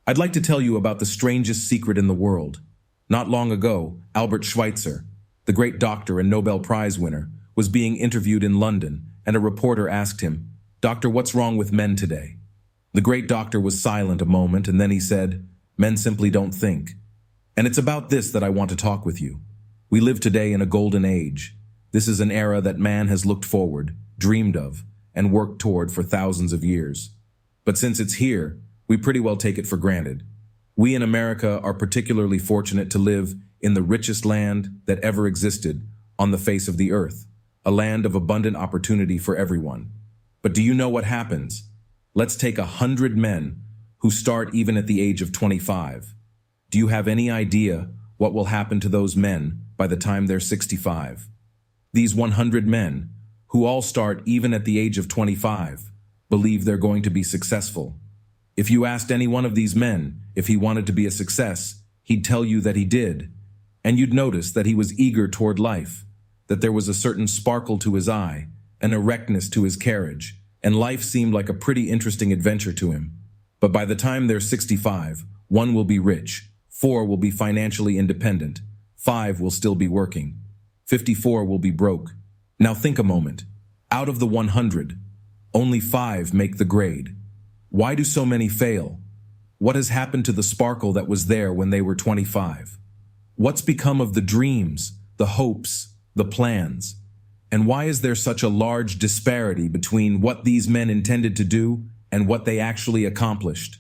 I'd like to tell you about the strangest secret in the world. Not long ago, Albert Schweitzer, the great doctor and Nobel Prize winner, was being interviewed in London, and a reporter asked him, "Doctor, what's wrong with men today?" The great doctor was silent a moment, and then he said, "Men simply don't think." And it's about this that I want to talk with you. We live today in a golden age. This is an era that man has looked forward, dreamed of, and worked toward for thousands of years. But since it's here, we pretty well take it for granted. We in America are particularly fortunate to live in the richest land that ever existed on the face of the earth, a land of abundant opportunity for everyone. But do you know what happens? Let's take 100 men who start even at the age of 25. Do you have any idea what will happen to those men by the time they're 65? These 100 men, who all start even at the age of 25, believe they're going to be successful. If you asked any one of these men if he wanted to be a success, he'd tell you that he did. And you'd notice that he was eager toward life, that there was a certain sparkle to his eye, an erectness to his carriage, and life seemed like a pretty interesting adventure to him. But by the time they're 65, 1 will be rich, 4 will be financially independent, 5 will still be working, 54 will be broke. Now think a moment. Out of the 100, only 5 make the grade. Why do so many fail? What has happened to the sparkle that was there when they were 25? What's become of the dreams, the hopes, the plans? And why is there such a large disparity between what these men intended to do and what they actually accomplished?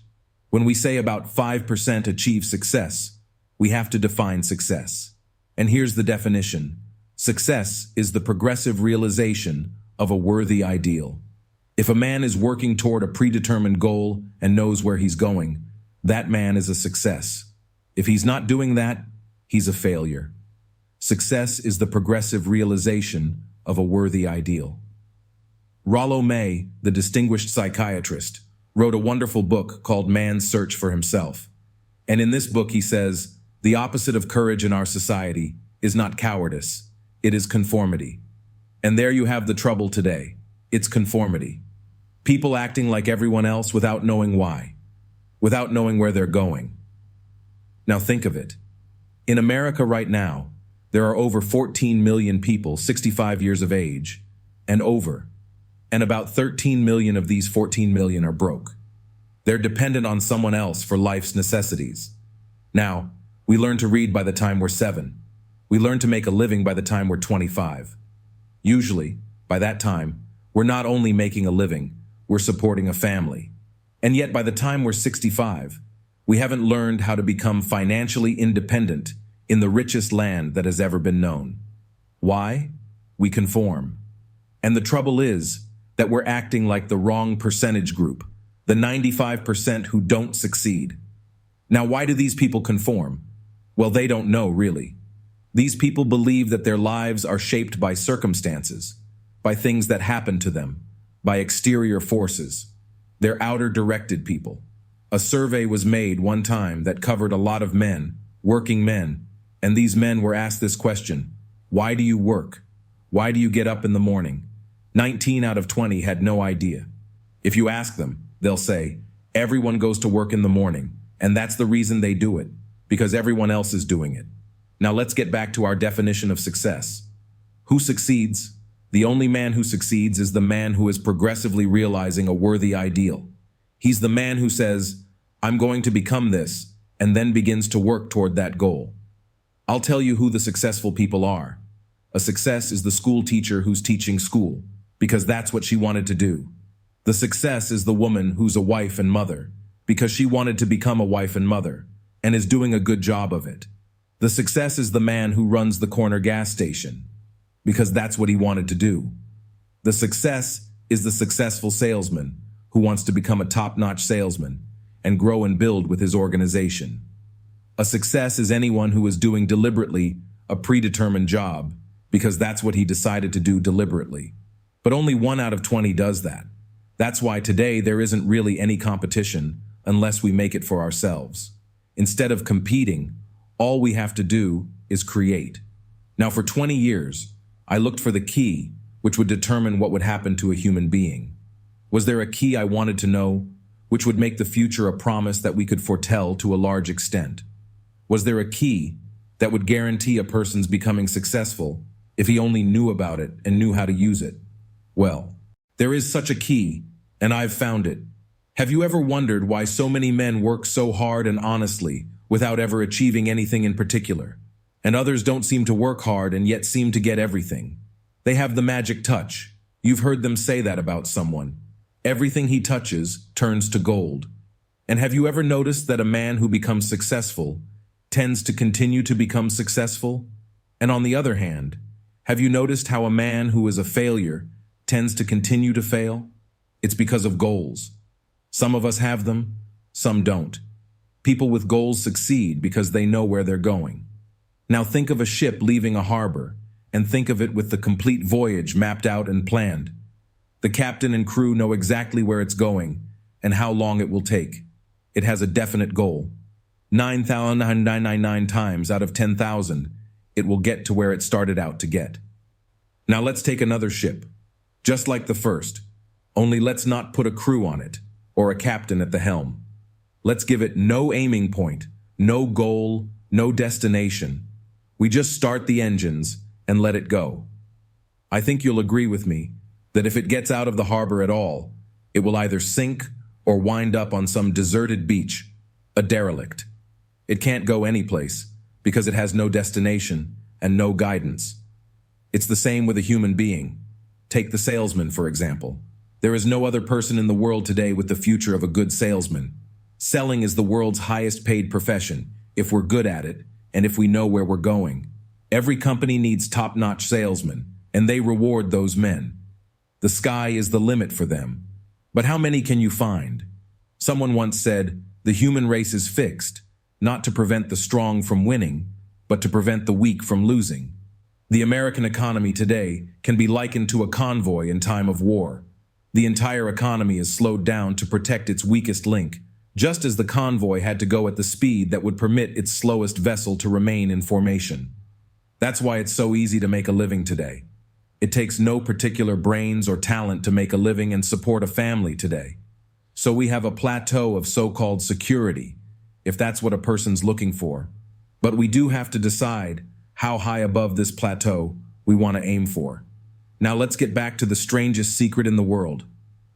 When we say about 5% achieve success, we have to define success. And here's the definition. Success is the progressive realization of a worthy ideal. If a man is working toward a predetermined goal and knows where he's going, that man is a success. If he's not doing that, he's a failure. Success is the progressive realization of a worthy ideal. Rollo May, the distinguished psychiatrist, wrote a wonderful book called Man's Search for Himself. And in this book he says, the opposite of courage in our society is not cowardice, it is conformity. And there you have the trouble today. It's conformity. People acting like everyone else without knowing why, without knowing where they're going. Now think of it. In America right now, there are over 14 million people 65 years of age and over, and about 13 million of these 14 million are broke. They're dependent on someone else for life's necessities. Now, we learn to read by the time we're 7. We learn to make a living by the time we're 25. Usually, by that time, we're not only making a living, we're supporting a family. And yet by the time we're 65, we haven't learned how to become financially independent in the richest land that has ever been known. Why? We conform. And the trouble is that we're acting like the wrong percentage group, the 95% who don't succeed. Now, why do these people conform? Well, they don't know, really. These people believe that their lives are shaped by circumstances, by things that happen to them, by exterior forces. They're outer-directed people. A survey was made one time that covered a lot of men, working men, and these men were asked this question: why do you work? Why do you get up in the morning? 19 out of 20 had no idea. If you ask them, they'll say, everyone goes to work in the morning, and that's the reason they do it, because everyone else is doing it. Now let's get back to our definition of success. Who succeeds? The only man who succeeds is the man who is progressively realizing a worthy ideal. He's the man who says, I'm going to become this, and then begins to work toward that goal. I'll tell you who the successful people are. A success is the school teacher who's teaching school, because that's what she wanted to do. The success is the woman who's a wife and mother, because she wanted to become a wife and mother, and is doing a good job of it. The success is the man who runs the corner gas station, because that's what he wanted to do. The success is the successful salesman who wants to become a top-notch salesman and grow and build with his organization. A success is anyone who is doing deliberately a predetermined job because that's what he decided to do deliberately. But only 1 out of 20 does that. That's why today there isn't really any competition unless we make it for ourselves. Instead of competing, all we have to do is create. Now for 20 years, I looked for the key which would determine what would happen to a human being. Was there a key I wanted to know? which would make the future a promise that we could foretell to a large extent? Was there a key that would guarantee a person's becoming successful if he only knew about it and knew how to use it? Well, there is such a key, and I've found it. Have you ever wondered why so many men work so hard and honestly without ever achieving anything in particular? And others don't seem to work hard and yet seem to get everything. They have the magic touch. You've heard them say that about someone. Everything he touches turns to gold. And have you ever noticed that a man who becomes successful tends to continue to become successful? And on the other hand, have you noticed how a man who is a failure tends to continue to fail? It's because of goals. Some of us have them, some don't. People with goals succeed because they know where they're going. Now think of a ship leaving a harbor, and think of it with the complete voyage mapped out and planned. The captain and crew know exactly where it's going and how long it will take. It has a definite goal. 9,999 times out of 10,000, it will get to where it started out to get. Now let's take another ship, just like the first, only let's not put a crew on it or a captain at the helm. Let's give it no aiming point, no goal, no destination. We just start the engines and let it go. I think you'll agree with me that if it gets out of the harbor at all, it will either sink or wind up on some deserted beach, a derelict. It can't go anyplace because it has no destination and no guidance. It's the same with a human being. Take the salesman, for example. There is no other person in the world today with the future of a good salesman. Selling is the world's highest paid profession, if we're good at it, and if we know where we're going. Every company needs top-notch salesmen, and they reward those men. The sky is the limit for them. But how many can you find? Someone once said, the human race is fixed, not to prevent the strong from winning, but to prevent the weak from losing. The American economy today can be likened to a convoy in time of war. The entire economy is slowed down to protect its weakest link, just as the convoy had to go at the speed that would permit its slowest vessel to remain in formation. That's why it's so easy to make a living today. It takes no particular brains or talent to make a living and support a family today. So we have a plateau of so-called security, if that's what a person's looking for. But we do have to decide how high above this plateau we want to aim for. Now let's get back to the strangest secret in the world.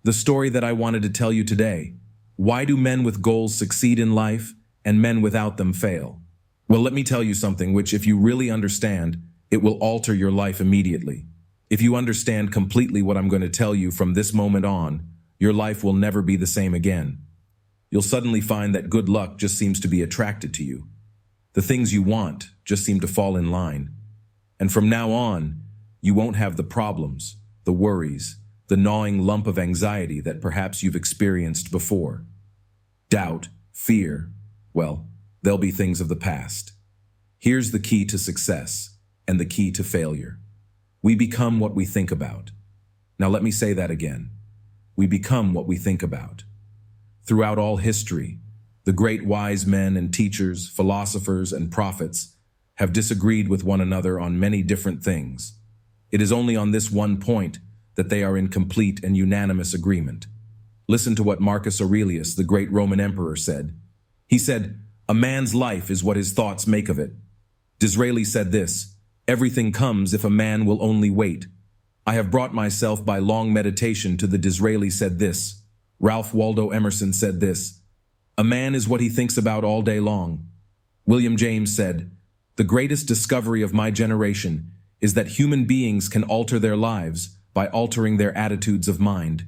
The story that I wanted to tell you today. Why do men with goals succeed in life and men without them fail? Well, let me tell you something which, if you really understand, it will alter your life immediately. If you understand completely what I'm going to tell you from this moment on, your life will never be the same again. You'll suddenly find that good luck just seems to be attracted to you. The things you want just seem to fall in line. And from now on, you won't have the problems, the worries, the gnawing lump of anxiety that perhaps you've experienced before. Doubt, fear, well, they'll be things of the past. Here's the key to success and the key to failure. We become what we think about. Now let me say that again. We become what we think about. Throughout all history, the great wise men and teachers, philosophers and prophets have disagreed with one another on many different things. It is only on this one point that they are in complete and unanimous agreement. Listen to what Marcus Aurelius, the great Roman emperor, said. He said, "A man's life is what his thoughts make of it." Disraeli said this, "Everything comes if a man will only wait." I have brought myself by long meditation to the Disraeli said this. Ralph Waldo Emerson said this, "A man is what he thinks about all day long." William James said, "The greatest discovery of my generation is that human beings can alter their lives by altering their attitudes of mind."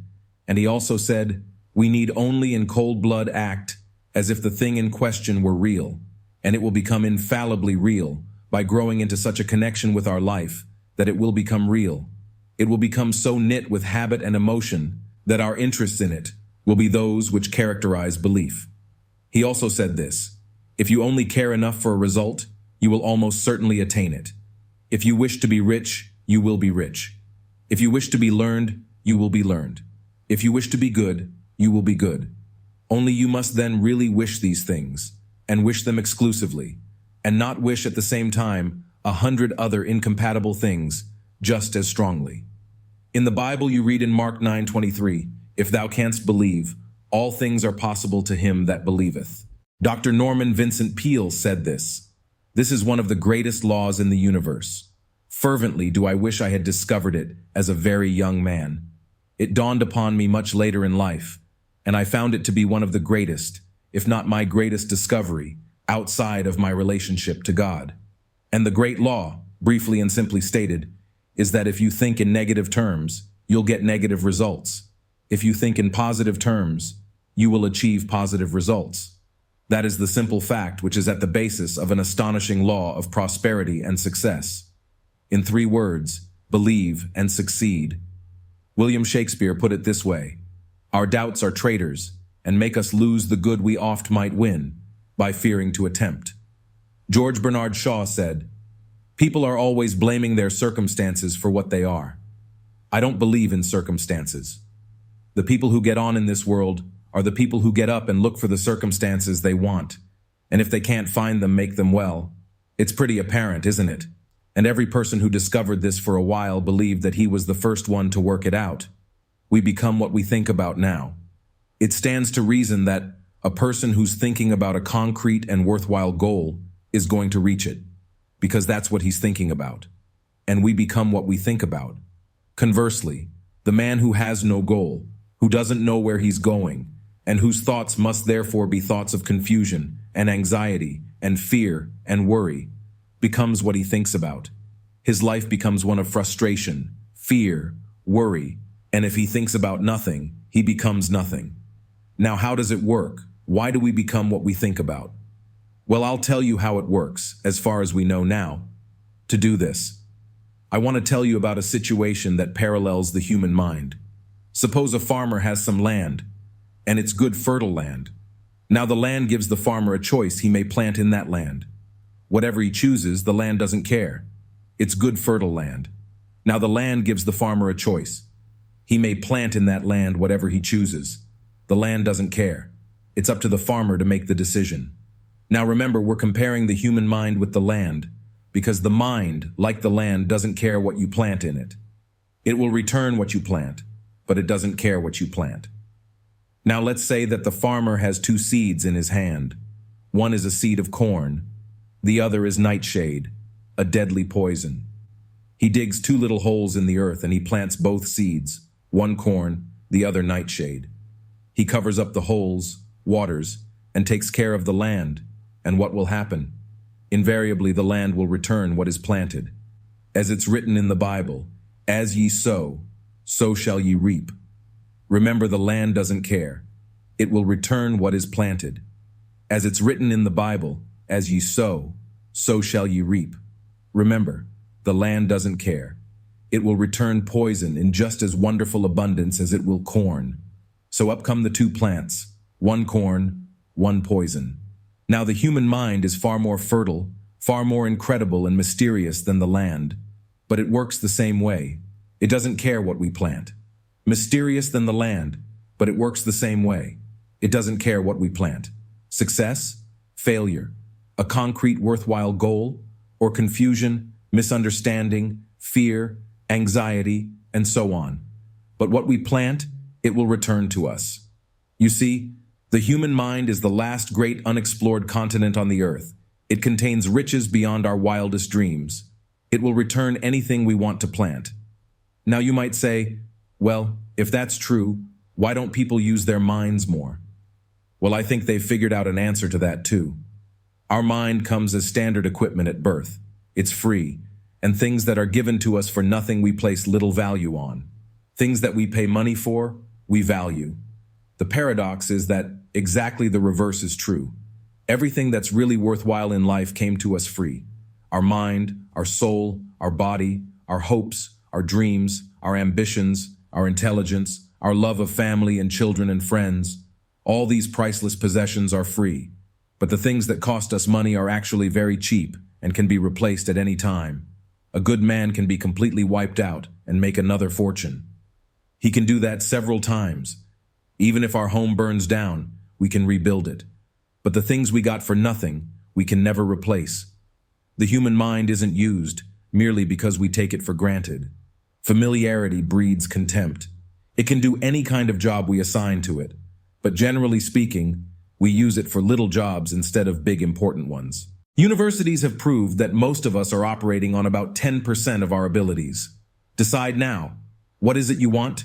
And he also said, "We need only in cold blood act as if the thing in question were real, and it will become infallibly real by growing into such a connection with our life that it will become real. It will become so knit with habit and emotion that our interests in it will be those which characterize belief." He also said this, "If you only care enough for a result, you will almost certainly attain it. If you wish to be rich, you will be rich. If you wish to be learned, you will be learned. If you wish to be good, you will be good. Only you must then really wish these things, and wish them exclusively, and not wish at the same time 100 other incompatible things just as strongly." In the Bible you read in Mark 9:23, "If thou canst believe, All things are possible to him that believeth. Dr. Norman Vincent Peale said this. This is one of the greatest laws in the universe. Fervently do I wish I had discovered it as a very young man. It dawned upon me much later in life, and I found it to be one of the greatest, if not my greatest discovery, outside of my relationship to God. And the great law, briefly and simply stated, is that if you think in negative terms, you'll get negative results. If you think in positive terms, you will achieve positive results. That is the simple fact which is at the basis of an astonishing law of prosperity and success. In 3 words, believe and succeed. William Shakespeare put it this way, our doubts are traitors, and make us lose the good we oft might win, by fearing to attempt. George Bernard Shaw said, people are always blaming their circumstances for what they are. I don't believe in circumstances. The people who get on in this world are the people who get up and look for the circumstances they want, and if they can't find them, make them well. It's pretty apparent, isn't it? And every person who discovered this for a while believed that he was the first one to work it out. We become what we think about now. It stands to reason that a person who's thinking about a concrete and worthwhile goal is going to reach it, because that's what he's thinking about. And we become what we think about. Conversely, the man who has no goal, who doesn't know where he's going, and whose thoughts must therefore be thoughts of confusion and anxiety and fear and worry, becomes what he thinks about. His life becomes one of frustration, fear, worry, and if he thinks about nothing, he becomes nothing. Now, how does it work? Why do we become what we think about? Well, I'll tell you how it works, as far as we know now. To do this, I want to tell you about a situation that parallels the human mind. Suppose a farmer has some land, and it's good fertile land. Now the land gives the farmer a choice. He may plant in that land. Whatever he chooses, the land doesn't care. It's good fertile land. Now the land gives the farmer a choice. He may plant in that land whatever he chooses. The land doesn't care. It's up to the farmer to make the decision. Now remember, we're comparing the human mind with the land, because the mind, like the land, doesn't care what you plant in it. It will return what you plant, but it doesn't care what you plant. Now let's say that the farmer has 2 seeds in his hand. One is a seed of corn. The other is nightshade, a deadly poison. He digs 2 little holes in the earth and he plants both seeds, one corn, the other nightshade. He covers up the holes, waters, and takes care of the land. And what will happen? Invariably, the land will return what is planted. As it's written in the Bible, as ye sow, so shall ye reap. Remember, the land doesn't care. It will return what is planted. As it's written in the Bible, as ye sow, so shall ye reap. Remember, the land doesn't care. It will return poison in just as wonderful abundance as it will corn. So up come the 2 plants, one corn, one poison. Now the human mind is far more fertile, far more incredible and mysterious than the land, but it works the same way. It doesn't care what we plant. Mysterious than the land, but it works the same way. It doesn't care what we plant. Success, failure, a concrete worthwhile goal, or confusion, misunderstanding, fear, anxiety, and so on. But what we plant, it will return to us. You see, the human mind is the last great unexplored continent on the earth. It contains riches beyond our wildest dreams. It will return anything we want to plant. Now you might say, well, if that's true, why don't people use their minds more? Well, I think they've figured out an answer to that too. Our mind comes as standard equipment at birth. It's free, and things that are given to us for nothing we place little value on. Things that we pay money for, we value. The paradox is that exactly the reverse is true. Everything that's really worthwhile in life came to us free. Our mind, our soul, our body, our hopes, our dreams, our ambitions, our intelligence, our love of family and children and friends. All these priceless possessions are free. But the things that cost us money are actually very cheap and can be replaced at any time. A good man can be completely wiped out and make another fortune. He can do that several times. Even if our home burns down, we can rebuild it. But the things we got for nothing, we can never replace. The human mind isn't used merely because we take it for granted. Familiarity breeds contempt. It can do any kind of job we assign to it. but generally speaking, we use it for little jobs instead of big important ones. Universities have proved that most of us are operating on about 10% of our abilities. Decide now. What is it you want?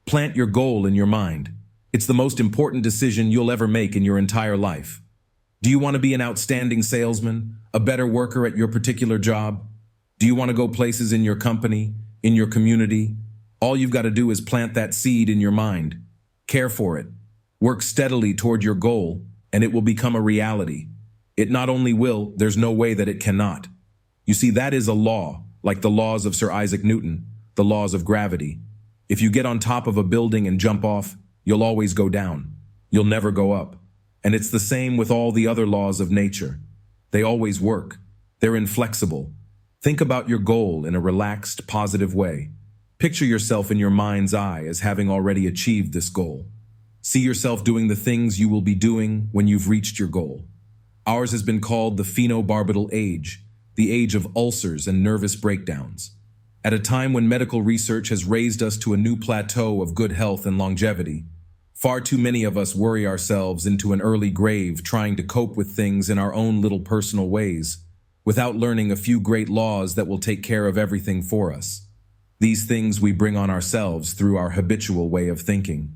Plant your goal in your mind. It's the most important decision you'll ever make in your entire life. Do you want to be an outstanding salesman, a better worker at your particular job? Do you want to go places in your company, in your community? All you've got to do is plant that seed in your mind. Care for it. Work steadily toward your goal, and it will become a reality. It not only will, there's no way that it cannot. You see, that is a law, like the laws of Sir Isaac Newton, the laws of gravity. If you get on top of a building and jump off, you'll always go down. You'll never go up. And it's the same with all the other laws of nature. They always work. They're inflexible. Think about your goal in a relaxed, positive way. Picture yourself in your mind's eye as having already achieved this goal. See yourself doing the things you will be doing when you've reached your goal. Ours has been called the phenobarbital age, the age of ulcers and nervous breakdowns. At a time when medical research has raised us to a new plateau of good health and longevity, far too many of us worry ourselves into an early grave trying to cope with things in our own little personal ways, without learning a few great laws that will take care of everything for us. These things we bring on ourselves through our habitual way of thinking.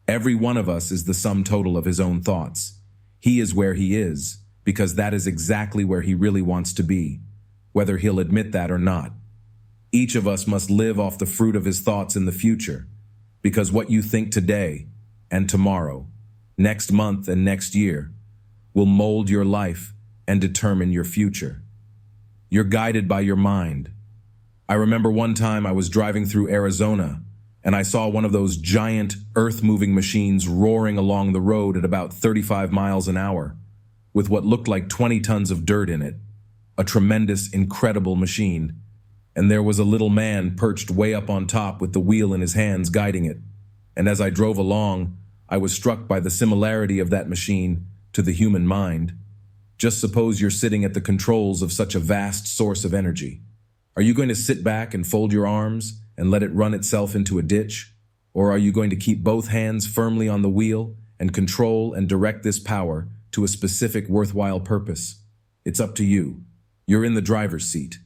Every one of us is the sum total of his own thoughts. He is where he is, because that is exactly where he really wants to be, whether he'll admit that or not. Each of us must live off the fruit of his thoughts in the future, because what you think today and tomorrow, next month and next year, will mold your life and determine your future. You're guided by your mind. I remember one time I was driving through Arizona and I saw one of those giant earth-moving machines roaring along the road at about 35 miles an hour, with what looked like 20 tons of dirt in it. A tremendous, incredible machine. And there was a little man perched way up on top with the wheel in his hands guiding it. And as I drove along, I was struck by the similarity of that machine to the human mind. Just suppose you're sitting at the controls of such a vast source of energy. Are you going to sit back and fold your arms and let it run itself into a ditch? Or are you going to keep both hands firmly on the wheel and control and direct this power to a specific worthwhile purpose? It's up to you. You're in the driver's seat.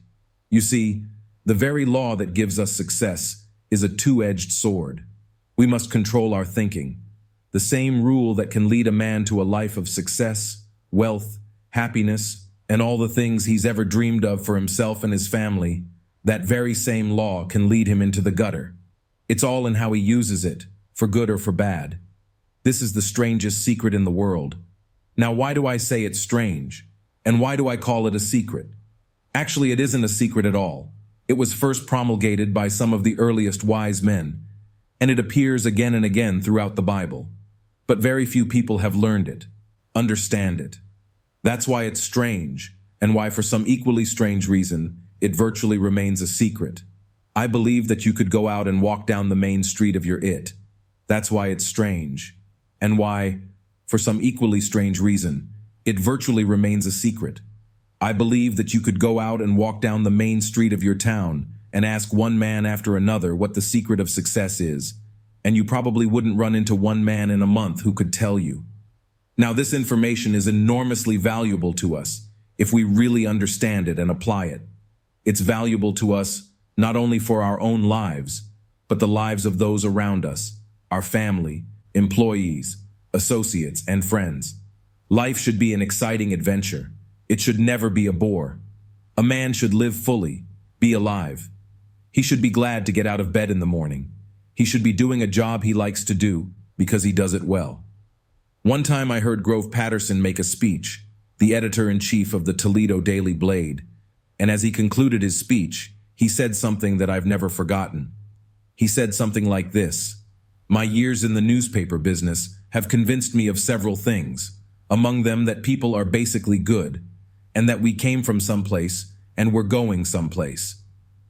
You see, the very law that gives us success is a two-edged sword. We must control our thinking. The same rule that can lead a man to a life of success, wealth, happiness, and all the things he's ever dreamed of for himself and his family, that very same law can lead him into the gutter. It's all in how he uses it, for good or for bad. This is the strangest secret in the world. Now, why do I say it's strange? And why do I call it a secret? Actually, it isn't a secret at all. It was first promulgated by some of the earliest wise men, and it appears again and again throughout the Bible. But very few people have learned it, understand it. That's why it's strange, and why for some equally strange reason, it virtually remains a secret. I believe that you could go out and walk down the main street of your it. That's why it's strange, and why, for some equally strange reason, it virtually remains a secret. I believe that you could go out and walk down the main street of your town and ask one man after another what the secret of success is, and you probably wouldn't run into one man in a month who could tell you. Now, this information is enormously valuable to us if we really understand it and apply it. It's valuable to us not only for our own lives, but the lives of those around us, our family, employees, associates, and friends. Life should be an exciting adventure. It should never be a bore. A man should live fully, be alive. He should be glad to get out of bed in the morning. He should be doing a job he likes to do because he does it well. One time I heard Grove Patterson make a speech, the editor-in-chief of the Toledo Daily Blade, and as he concluded his speech, he said something that I've never forgotten. He said something like this: "My years in the newspaper business have convinced me of several things, among them that people are basically good, and that we came from someplace and we're going someplace.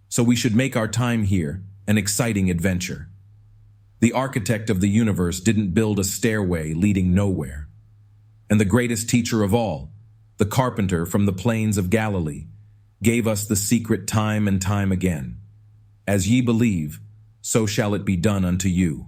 So we should make our time here an exciting adventure." The architect of the universe didn't build a stairway leading nowhere. And the greatest teacher of all, the carpenter from the plains of Galilee, gave us the secret time and time again. As ye believe, so shall it be done unto you.